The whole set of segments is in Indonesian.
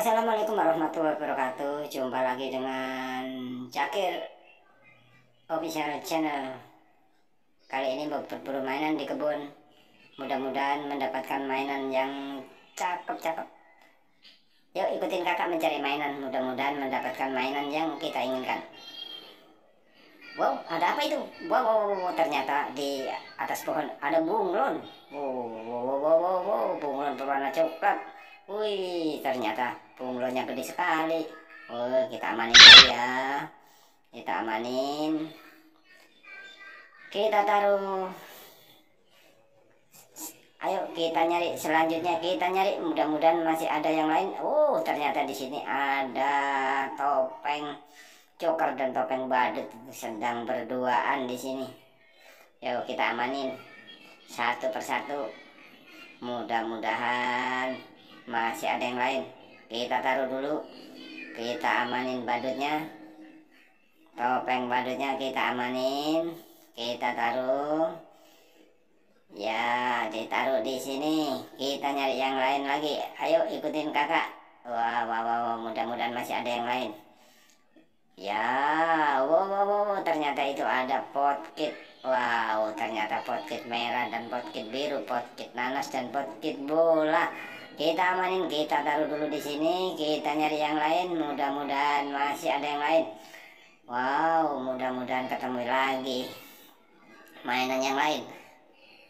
Assalamualaikum warahmatullahi wabarakatuh. Jumpa lagi dengan Cakir Official Channel. Kali ini mau berburu mainan di kebun. Mudah-mudahan mendapatkan mainan yang cakep-cakep. Yuk ikutin kakak mencari mainan. Mudah-mudahan mendapatkan mainan yang kita inginkan. Wow, ada apa itu? Wow, ternyata di atas pohon ada bunglon. Wow, bunglon berwarna coklat. Wih, ternyata bunglonnya gede sekali. Oh, kita amanin dulu ya. Kita amanin. Kita taruh. Ayo kita nyari selanjutnya. Kita nyari. Mudah-mudahan masih ada yang lain. Oh, ternyata di sini ada topeng Joker dan topeng badut sedang berduaan di sini. Yuk kita amanin satu persatu. Mudah-mudahan masih ada yang lain. Kita taruh dulu. Kita amanin badutnya. Topeng badutnya kita amanin. Kita taruh. Ya, ditaruh di sini. Kita nyari yang lain lagi. Ayo ikutin kakak. Wah, mudah-mudahan masih ada yang lain. Ya, wow, ternyata itu ada potkit. Wow, ternyata potkit merah dan potkit biru, potkit nanas dan potkit bola. Kita amanin, kita taruh dulu di sini. Kita nyari yang lain. Mudah-mudahan masih ada yang lain. Wow, mudah-mudahan ketemu lagi mainan yang lain.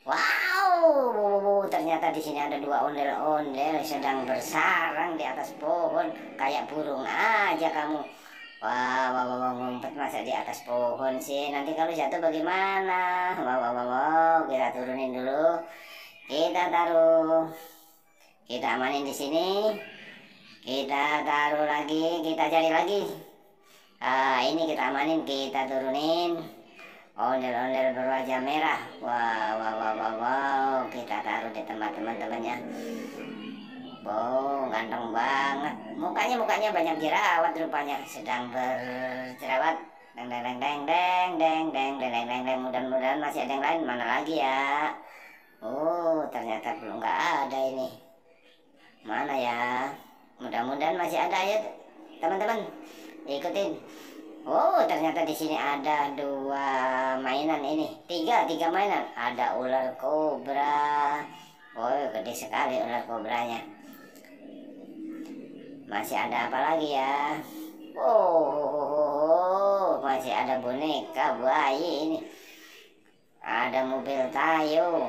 Wow, ternyata di sini ada dua ondel-ondel sedang bersarang di atas pohon. Kayak burung aja kamu. Wow, ngumpet masa di atas pohon sih. Nanti kalau jatuh bagaimana? Wow, kita turunin dulu. Kita taruh. Kita amanin di sini. Kita taruh lagi. Kita cari lagi. Ini kita amanin. Kita turunin. Ondel-ondel berwajah merah. Wow. Kita taruh di tempat teman-temannya. Wow, ganteng banget. Mukanya banyak jerawat rupanya. Sedang berjerawat. Deng. Mudah-mudahan masih ada yang lain. Mana lagi ya? Oh, ternyata belum nggak ada ini. Mana ya? Mudah-mudahan masih ada ya, teman-teman. Ikutin. Oh, ternyata di sini ada dua mainan ini. Tiga mainan. Ada ular kobra. Oh, gede sekali ular kobranya. Masih ada apa lagi ya? Oh, masih ada boneka bayi ini. Ada mobil Tayo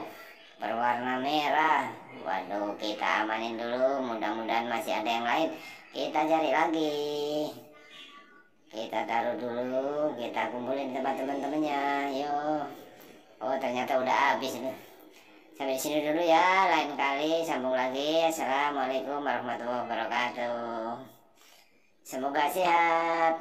berwarna merah. Waduh, kita amanin dulu. Mudah-mudahan masih ada yang lain. Kita cari lagi. Kita taruh dulu. Kita kumpulin tempat teman-temannya. Yuk. Oh, ternyata udah habis nih. Sampai sini dulu ya. Lain kali sambung lagi. Assalamualaikum warahmatullahi wabarakatuh. Semoga sehat.